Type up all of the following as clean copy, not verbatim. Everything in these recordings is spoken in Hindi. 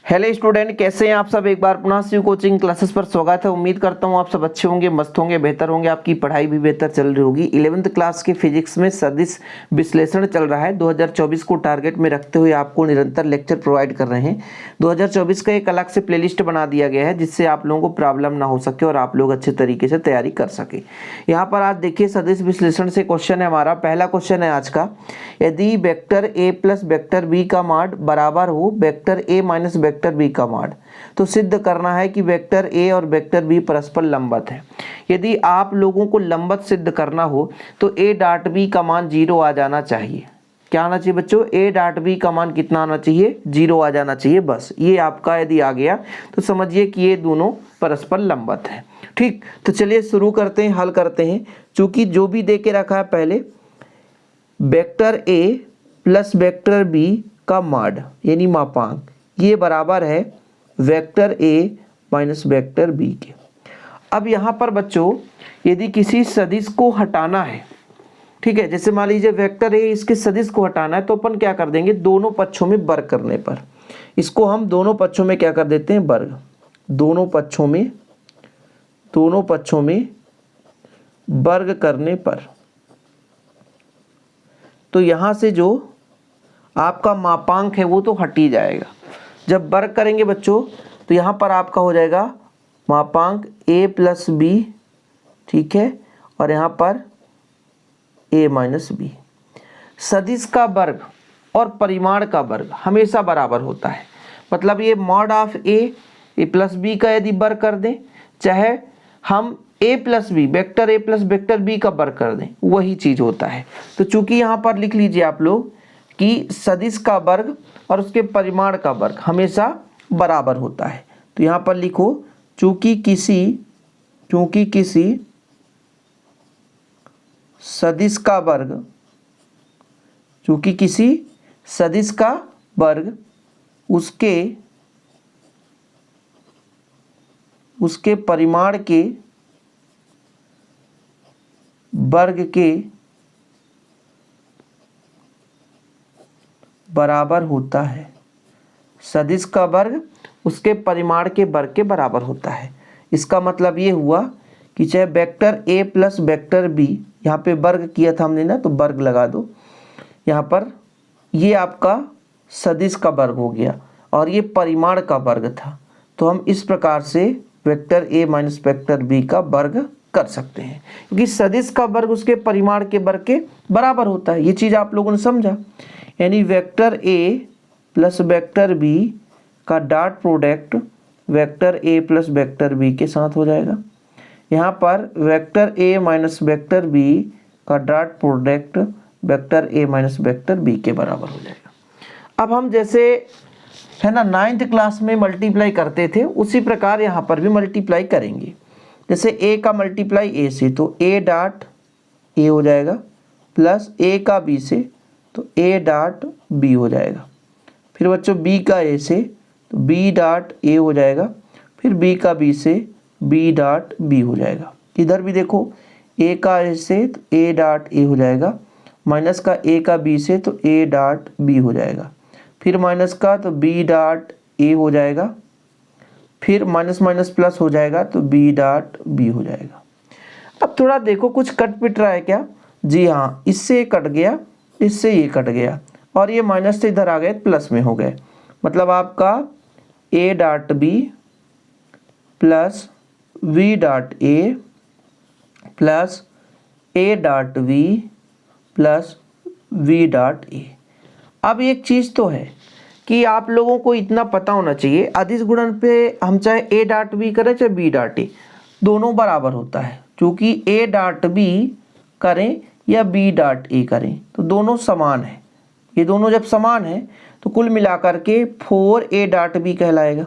हेलो स्टूडेंट, कैसे हैं आप सब। एक बार पुनः शिव कोचिंग क्लासेस पर स्वागत है। उम्मीद करता हूं आप सब अच्छे होंगे, मस्त होंगे, बेहतर होंगे, आपकी पढ़ाई भी बेहतर चल रही होगी। 11th क्लास के फिजिक्स में सदिश विश्लेषण चल रहा है। 2024 को टारगेट में रखते हुए आपको निरंतर लेक्चर प्रोवाइड कर रहे हैं। 2024 का एक अलग से प्लेलिस्ट बना दिया गया है जिससे आप लोगों को प्रॉब्लम ना हो सके और आप लोग अच्छे तरीके से तैयारी कर सके। यहाँ पर आज देखिए सदिश विश्लेषण से क्वेश्चन है हमारा। पहला क्वेश्चन है आज का, यदि vector A plus vector B का माड बराबर हो vector A minus vector B का माड, तो सिद्ध करना है कि वेक्टर ए और वेक्टर बी परस्पर लंबवत है। यदि आप लोगों को लंबवत सिद्ध करना हो तो ए डॉट बी का मान 0 आ जाना चाहिए। क्या आना चाहिए बच्चों? ए डॉट बी का मान कितना आना चाहिए? 0 आ जाना चाहिए। बस ये आपका यदि आ गया तो समझिए कि ये दोनों परस्पर लंबवत है। ठीक, तो चलिए शुरू करते हैं, हल करते हैं। चूंकि जो भी दे के रखा है पहले, vector A plus vector B का माड यानी मापांक ये बराबर है vector A minus vector B के। अब यहाँ पर बच्चों यदि किसी सदिश को हटाना है, ठीक है, जैसे मान लीजिए वेक्टर ए, इसके सदिश को हटाना है तो अपन क्या कर देंगे, दोनों पक्षों में वर्ग करने पर इसको हम दोनों पक्षों में क्या कर देते हैं, वर्ग। दोनों पक्षों में वर्ग करने पर तो यहाँ से जो आपका मापांक है वो तो हट ही जाएगा। जब वर्ग करेंगे बच्चों तो यहाँ पर आपका हो जाएगा मापांक a प्लस बी, ठीक है, और यहाँ पर a माइनस बी। सदिश का वर्ग और परिमाण का वर्ग हमेशा बराबर होता है। मतलब ये mod of A plus B का यदि वर्ग कर दें, चाहे हम a plus B vector a plus vector B का वर्ग कर दें, वही चीज़ होता है। तो चूंकि यहाँ पर लिख लीजिए आप लोग कि सदिश का वर्ग और उसके परिमाण का वर्ग हमेशा बराबर होता है। तो यहाँ पर लिखो चूंकि किसी सदिश का वर्ग उसके परिमाण के वर्ग के बराबर होता है। सदिश का वर्ग उसके परिमाण के वर्ग के बराबर होता है। इसका मतलब ये हुआ कि चाहे vector A plus vector B, यहाँ पे वर्ग किया था हमने ना, तो वर्ग लगा दो यहाँ पर। ये आपका सदिश का वर्ग हो गया और ये परिमाण का वर्ग था। तो हम इस प्रकार से vector A minus vector B का वर्ग कर सकते हैं, क्योंकि सदिश का वर्ग उसके परिमाण के वर्ग के बराबर होता है। ये चीज़ आप लोगों ने समझा। यानी vector A plus vector B का dot product vector A plus vector B के साथ हो जाएगा। यहाँ पर vector A minus vector B का dot product vector A minus vector B के बराबर हो जाएगा। अब हम जैसे है ना 9th क्लास में मल्टीप्लाई करते थे, उसी प्रकार यहाँ पर भी मल्टीप्लाई करेंगे। जैसे a का मल्टीप्लाई a से तो a डॉट a हो जाएगा, प्लस a का b से तो a डॉट b हो जाएगा। फिर बच्चों b का a से तो b डॉट a हो जाएगा, फिर b का b से b डॉट b हो जाएगा। इधर भी देखो a का a से तो a डॉट a हो जाएगा, माइनस का a का b से तो a डॉट b हो जाएगा, फिर माइनस का तो b डॉट a हो जाएगा, फिर माइनस माइनस प्लस हो जाएगा तो b डॉट b हो जाएगा। अब थोड़ा देखो कुछ कट पिट रहा है क्या? जी हाँ, इससे कट गया, इससे ये कट गया और ये माइनस से इधर आ गए प्लस में हो गए। मतलब आपका a dot b plus v dot a plus a dot v plus v dot a। अब एक चीज़ तो है कि आप लोगों को इतना पता होना चाहिए, अदिश गुणन पे हम चाहे a डॉट b करें चाहे b डॉट a, दोनों बराबर होता है। क्योंकि a डॉट b करें या b डॉट a करें तो दोनों समान है। ये दोनों जब समान है तो कुल मिलाकर के 4a डॉट b कहलाएगा।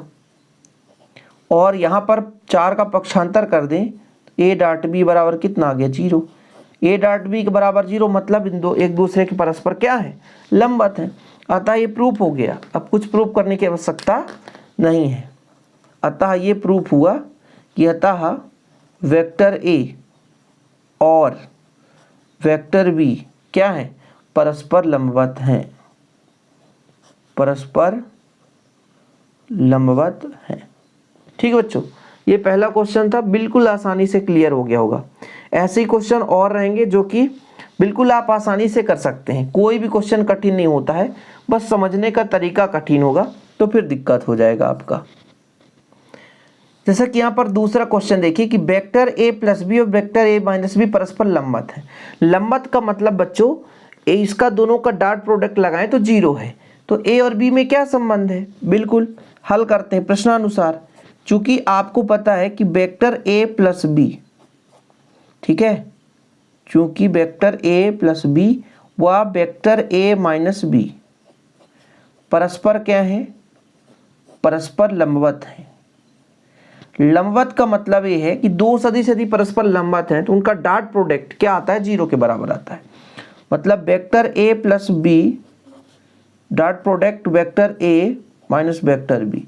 और यहाँ पर 4 का पक्षांतर कर दें तो a डॉट b बराबर कितना आ गया? 0। a डॉट b के बराबर 0 मतलब इन दो एक दूसरे के परस्पर क्या है? लंबवत है। अतः ये प्रूफ हो गया। अब कुछ प्रूफ करने की आवश्यकता नहीं है। अतः ये प्रूफ हुआ कि अतः वेक्टर ए और वेक्टर बी क्या है? परस्पर लंबवत हैं। परस्पर लंबवत हैं। ठीक है बच्चों, ये पहला क्वेश्चन था, बिल्कुल आसानी से क्लियर हो गया होगा। ऐसे ही क्वेश्चन और रहेंगे जो कि बिल्कुल आप आसानी से कर सकते हैं। कोई भी क्वेश्चन कठिन नहीं होता है, बस समझने का तरीका कठिन होगा तो फिर दिक्कत हो जाएगा आपका। जैसा कि यहाँ पर दूसरा क्वेश्चन देखिए कि वेक्टर ए प्लस बी और वेक्टर ए माइनस बी परस्पर लंबवत है। लंबवत का मतलब बच्चों इसका दोनों का डॉट प्रोडक्ट लगाएं तो 0 है। तो ए और बी में क्या संबंध है, बिल्कुल हल करते हैं प्रश्नानुसार। चूंकि आपको पता है कि वेक्टर ए प्लस बी, ठीक है, चूंकि वेक्टर ए प्लस बी व वेक्टर ए माइनस बी परस्पर क्या है, परस्पर लंबवत है। लंबवत का मतलब ये है कि दो सदिश यदि परस्पर लंबवत हैं तो उनका डॉट प्रोडक्ट क्या आता है, 0 के बराबर आता है। मतलब vector A plus B dot product vector A minus vector B,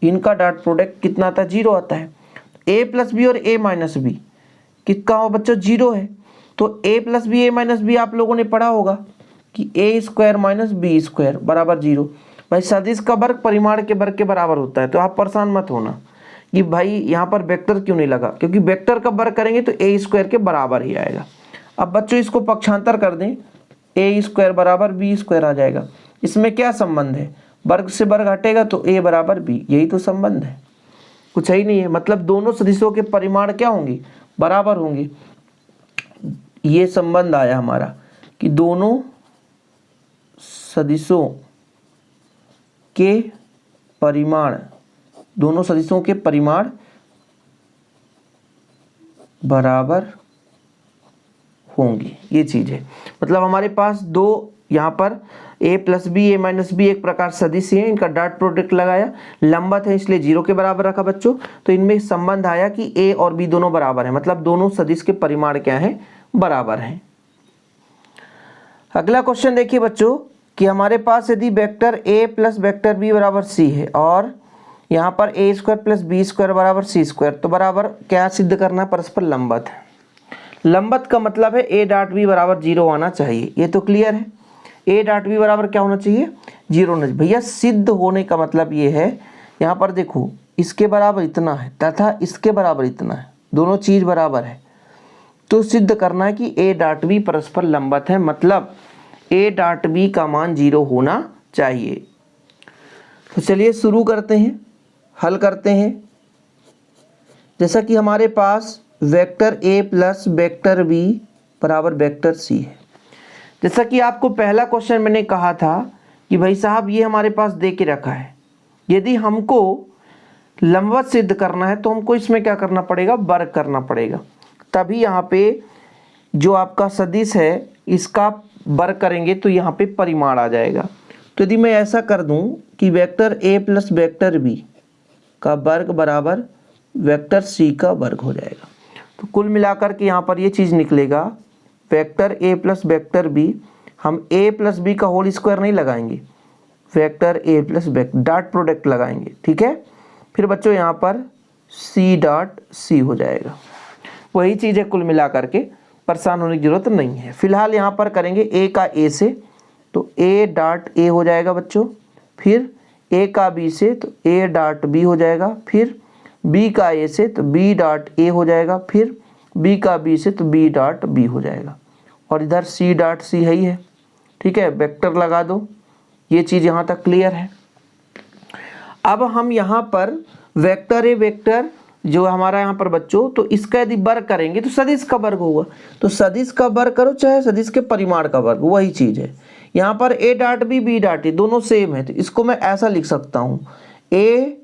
इनका डॉट प्रोडक्ट कितना आता है, 0 आता है। ए प्लस बी और ए माइनस बी कितना हो बच्चों, 0 है। तो ए plus B A minus B आप लोगों ने पढ़ा होगा कि A square minus B square बराबर 0। भाई सदिश का वर्ग परिमाण के वर्ग के बराबर होता है, तो आप परेशान मत होना कि भाई यहाँ पर वेक्टर क्यों नहीं लगा, क्योंकि वेक्टर का वर्ग करेंगे तो ए स्क्वायर के बराबर ही आएगा। अब बच्चों इसको पक्षांतर कर दें, ए स्क्वायर बराबर बी स्क्वायर आ जाएगा। इसमें क्या संबंध है, वर्ग से वर्ग हटेगा तो ए बराबर बी, यही तो संबंध है, कुछ ही नहीं है। मतलब दोनों सदिशों के परिमाण क्या होंगे, बराबर होंगे। ये संबंध आया हमारा कि दोनों सदिशों के परिमाण, दोनों सदिशों के परिमाण बराबर होंगे, ये चीज है। मतलब हमारे पास दो यहाँ पर a plus B A minus B एक प्रकार सदिश है, इनका डॉट प्रोडक्ट लगाया, लंबवत है इसलिए 0 के बराबर रखा बच्चों। तो इनमें संबंध आया कि a और b दोनों बराबर है, मतलब दोनों सदिश के परिमाण क्या है, बराबर हैं। अगला क्वेश्चन देखिए बच्चों कि हमारे पास यदि vector a plus vector b बराबर c है और यहाँ पर ए स्क्वायर प्लस बी स्क्वायर बराबर सी स्क्वायर, तो बराबर क्या सिद्ध करना है, परस्पर लंबवत है। लंबवत का मतलब है ए डॉट बी बराबर 0 आना चाहिए, ये तो क्लियर है। ए डॉट बी बराबर क्या होना चाहिए, 0 होना चाहिए। भैया सिद्ध होने का मतलब ये है, यहाँ पर देखो इसके बराबर इतना है तथा इसके बराबर इतना है, दोनों चीज बराबर है, तो सिद्ध करना है कि ए डॉट बी परस्पर लंबवत है, मतलब ए डॉट बी का मान 0 होना चाहिए। तो चलिए शुरू करते हैं, हल करते हैं। जैसा कि हमारे पास vector A plus vector B बराबर वेक्टर सी है। जैसा कि आपको पहला क्वेश्चन मैंने कहा था कि भाई साहब ये हमारे पास दे के रखा है, यदि हमको लंबवत सिद्ध करना है तो हमको इसमें क्या करना पड़ेगा, वर्ग करना पड़ेगा, तभी यहाँ पे जो आपका सदिश है इसका वर्ग करेंगे तो यहाँ पे परिमाण आ जाएगा। तो यदि मैं ऐसा कर दूं कि vector A plus vector B का वर्ग बराबर वेक्टर सी का वर्ग हो जाएगा, तो कुल मिलाकर के यहाँ पर ये चीज़ निकलेगा, vector A plus vector B, हम ए प्लस बी का होल स्क्वायर नहीं लगाएंगे, vector A plus dot product लगाएंगे, ठीक है। फिर बच्चों यहाँ पर सी डॉट सी हो जाएगा, वही चीज़ है। कुल मिलाकर के परेशान होने की जरूरत नहीं है। फिलहाल यहाँ पर करेंगे ए का ए से, तो ए डॉट ए हो जाएगा बच्चों, फिर ए का बी से तो ए डॉट बी हो जाएगा, फिर बी का ए से तो बी डॉट ए हो जाएगा, फिर बी का बी से तो बी डॉट बी हो जाएगा, और इधर सी डॉट सी है ही है, ठीक है। वेक्टर लगा दो, ये चीज़ यहाँ तक क्लियर है। अब हम यहाँ पर वेक्टर ए वेक्टर जो हमारा यहाँ पर बच्चों, तो इसका यदि वर्ग करेंगे तो सदिश का वर्ग होगा, तो सदिश का वर्ग करो चाहे सदिश के परिमाण का वर्ग, वही चीज़ है। यहाँ पर A dot B B dot A दोनों सेम है, तो इसको मैं ऐसा लिख सकता हूँ, ए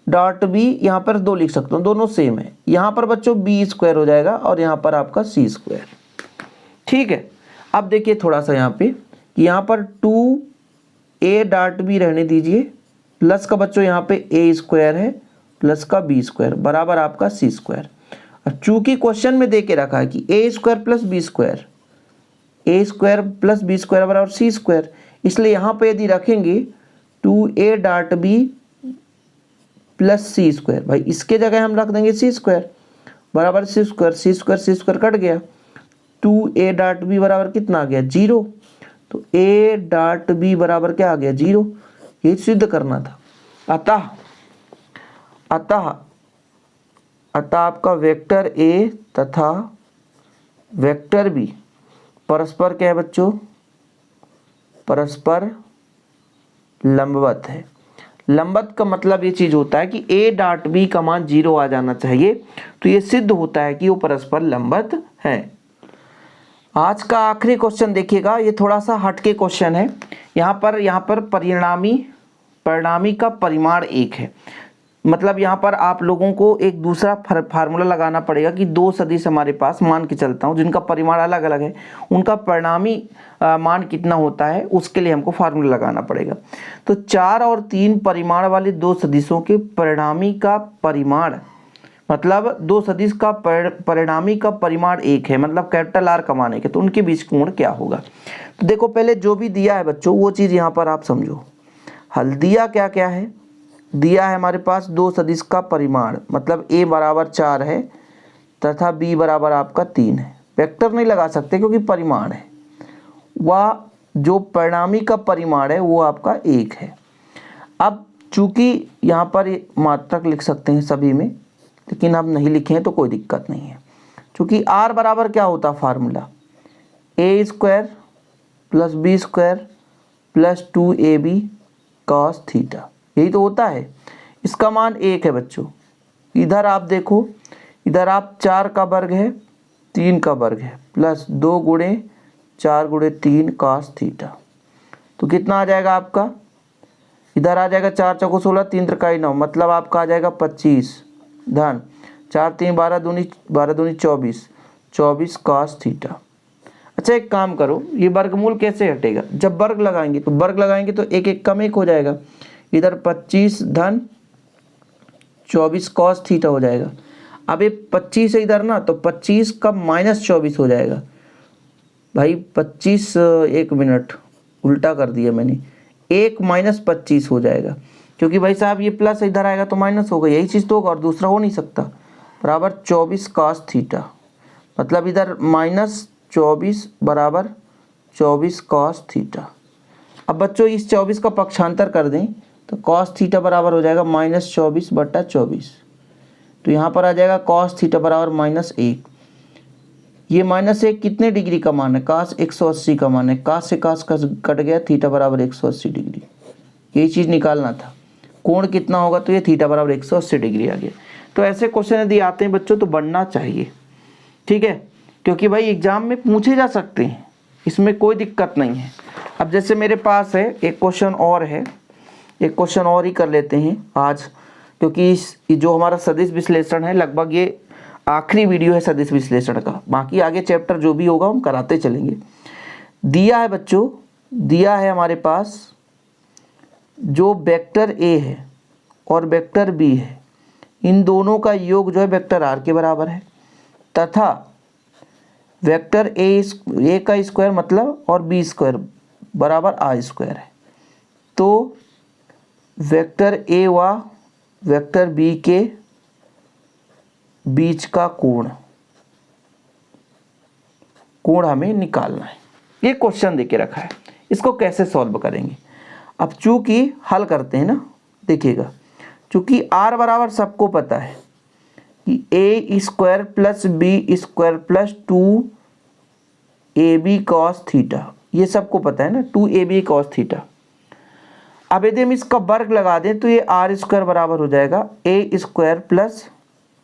डॉट बी यहाँ पर 2 लिख सकता हूँ, दोनों सेम है। यहाँ पर बच्चों बी स्क्वायर हो जाएगा और यहाँ पर आपका सी स्क्वायर, ठीक है। अब देखिए थोड़ा सा यहाँ पे कि यहाँ पर 2 ए डॉट बी रहने दीजिए, प्लस का बच्चों यहाँ पे ए स्क्वायर है प्लस का बी स्क्वायर बराबर आपका सी स्क्वायर। अब चूंकि क्वेश्चन में दे के रखा है कि A square plus B square, A square plus B square बराबर सी स्क्वायर, इसलिए यहाँ पे यदि रखेंगे 2a डॉट बी प्लस सी स्क्वायर, भाई इसके जगह हम रख देंगे सी स्क्वायर बराबर सी स्क्वायर, सी स्क्वायर सी स्क्वायर कट गया, 2a डॉट बी बराबर कितना आ गया, 0। तो a डॉट बी बराबर क्या आ गया, 0। ये सिद्ध करना था। अतः अतः आपका वेक्टर ए तथा वेक्टर बी परस्पर क्या है बच्चों, परस्पर लंबवत है। लंबवत का मतलब ये चीज होता है कि ए डॉट बी का मान 0 आ जाना चाहिए, तो ये सिद्ध होता है कि वो परस्पर लंबवत है। आज का आखिरी क्वेश्चन देखिएगा, ये थोड़ा सा हटके क्वेश्चन है। यहाँ पर परिणामी का परिमाण 1 है। मतलब यहाँ पर आप लोगों को एक दूसरा फार्मूला लगाना पड़ेगा कि दो सदिश हमारे पास मान के चलता हूँ जिनका परिमाण अलग अलग है, उनका परिणामी मान कितना होता है उसके लिए हमको फार्मूला लगाना पड़ेगा। तो 4 और 3 परिमाण वाले दो सदिशों के परिणामी का परिमाण, मतलब दो सदिश का परिणामी का परिमाण 1 है, मतलब कैपिटल आर का मान 1 है, तो उनके बीच कोण क्या होगा। तो देखो पहले जो भी दिया है बच्चों वो चीज़ यहाँ पर आप समझो। हल दिया क्या क्या है, दिया है हमारे पास दो सदिश का परिमाण, मतलब a बराबर 4 है तथा b बराबर आपका 3 है। वेक्टर नहीं लगा सकते क्योंकि परिमाण है। वह जो परिणामी का परिमाण है वो आपका 1 है। अब चूंकि यहाँ पर मात्रक लिख सकते हैं सभी में, लेकिन अब नहीं लिखे हैं तो कोई दिक्कत नहीं है। चूंकि r बराबर क्या होता formula, a square plus B square plus 2ab cos theta, यही तो होता है। इसका मान 1 है बच्चों। इधर आप देखो, इधर आप 4 का वर्ग है 3 का वर्ग है प्लस 2 गुणे 4 गुणे 3 cos थीटा, तो कितना आ जाएगा आपका, इधर आ जाएगा 4 चौको 16 3 त्रिकाई 9, मतलब आपका आ जाएगा 25 धन 4 3 12 दूनी 24 24 cos थीटा। अच्छा एक काम करो, ये वर्गमूल कैसे हटेगा, जब वर्ग लगाएंगे तो एक एक कम एक हो जाएगा, इधर 25 धन 24 cos थीटा हो जाएगा। अब ये 25 है इधर ना, तो 25 का माइनस 24 हो जाएगा भाई। 25 एक मिनट उल्टा कर दिया मैंने, 1 माइनस 25 हो जाएगा, क्योंकि भाई साहब ये प्लस इधर आएगा तो माइनस होगा, यही चीज़ तो होगा और दूसरा हो नहीं सकता। बराबर 24 cos थीटा, मतलब इधर माइनस 24 बराबर 24 cos थीटा। अब बच्चों इस 24 का पक्षांतर कर दें तो cos थीटा बराबर हो जाएगा माइनस 24/24, तो यहाँ पर आ जाएगा cos थीटा बराबर -1। ये -1 कितने डिग्री का मान है, cos 180 का मान है, cos से cos का कट गया, थीटा बराबर 180 डिग्री, यही चीज़ निकालना था। कोण कितना होगा, तो ये थीटा बराबर 180 डिग्री आ गया। तो ऐसे क्वेश्चन यदि आते हैं बच्चों तो बनना चाहिए, ठीक है, क्योंकि भाई एग्जाम में पूछे जा सकते हैं, इसमें कोई दिक्कत नहीं है। अब जैसे मेरे पास है एक क्वेश्चन और है, एक क्वेश्चन और ही कर लेते हैं आज, क्योंकि जो हमारा सदिश विश्लेषण है लगभग ये आखिरी वीडियो है सदिश विश्लेषण का, बाकी आगे चैप्टर जो भी होगा हम कराते चलेंगे। दिया है बच्चों, दिया है हमारे पास जो वेक्टर ए है और वेक्टर बी है, इन दोनों का योग जो है वेक्टर आर के बराबर है, तथा वेक्टर ए का स्क्वायर मतलब और बी स्क्वायर बराबर आर स्क्वायर है। तो वेक्टर ए व वेक्टर बी के बीच का कोण हमें निकालना है। ये क्वेश्चन देके रखा है, इसको कैसे सॉल्व करेंगे। अब चूंकि हल करते हैं ना, देखिएगा, चूंकि आर बराबर सबको पता है कि A square plus B square plus 2ab cos theta, ये सबको पता है ना, 2ab cos थीटा। अब यदि हम इसका वर्ग लगा दें तो ये आर स्क्वायर बराबर हो जाएगा A square plus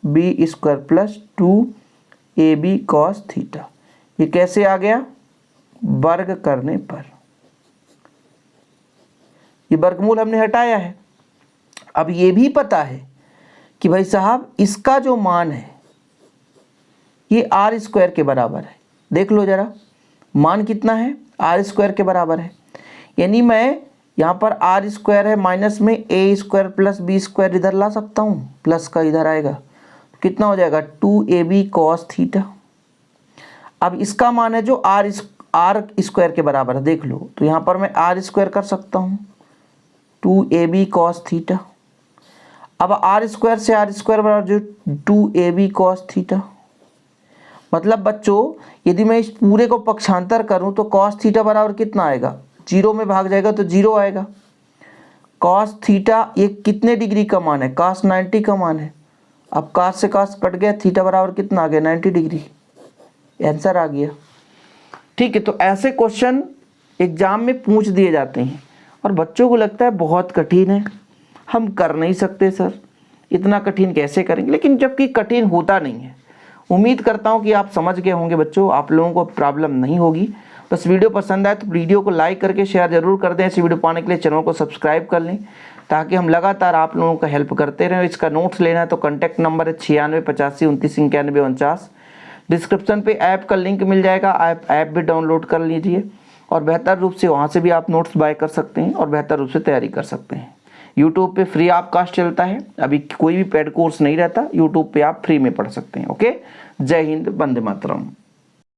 B square plus 2ab cos theta. ये कैसे आ गया, वर्ग करने पर ये वर्गमूल हमने हटाया है। अब ये भी पता है कि भाई साहब इसका जो मान है ये आर स्क्वायर के बराबर है। देख लो जरा, मान कितना है, आर स्क्वायर के बराबर है, यानी मैं यहाँ पर आर स्क्वायर है माइनस में ए स्क्वायर प्लस बी स्क्वायर इधर ला सकता हूँ, प्लस का इधर आएगा, कितना हो जाएगा 2ab cos थीटा। अब इसका मान है जो आर स्क्वायर के बराबर है, देख लो, तो यहाँ पर मैं आर स्क्वायर कर सकता हूँ 2ab cos थीटा। अब आर स्क्वायर से आर स्क्वायर बराबर जो 2ab cos थीटा, मतलब बच्चों यदि मैं इस पूरे को पक्षांतर करूं तो cos थीटा बराबर कितना आएगा, 0 में भाग जाएगा तो 0 आएगा, cos थीटा ये कितने डिग्री का मान है, cos 90 का मान है। अब cos से cos कट गया, थीटा बराबर कितना आ गया 90 डिग्री, आंसर आ गया। ठीक है, तो ऐसे क्वेश्चन एग्जाम में पूछ दिए जाते हैं और बच्चों को लगता है बहुत कठिन है, हम कर नहीं सकते सर, इतना कठिन कैसे करेंगे, लेकिन जबकि कठिन होता नहीं है। उम्मीद करता हूँ कि आप समझ गए होंगे बच्चों, आप लोगों को प्रॉब्लम नहीं होगी। बस वीडियो पसंद आए तो वीडियो को लाइक करके शेयर जरूर कर दें। ऐसी वीडियो पाने के लिए चैनल को सब्सक्राइब कर लें ताकि हम लगातार आप लोगों का हेल्प करते रहें। इसका नोट्स लेना है तो कॉन्टैक्ट नंबर है 9685299149। डिस्क्रिप्शन पे ऐप का लिंक मिल जाएगा, आप ऐप भी डाउनलोड कर लीजिए और बेहतर रूप से वहाँ से भी आप नोट्स बाय कर सकते हैं और बेहतर रूप से तैयारी कर सकते हैं। यूट्यूब पे फ्री ऑफ कास्ट चलता है, अभी कोई भी पेड कोर्स नहीं रहता, यूट्यूब पे आप फ्री में पढ़ सकते हैं। ओके, जय हिंद, वंदे मातरम।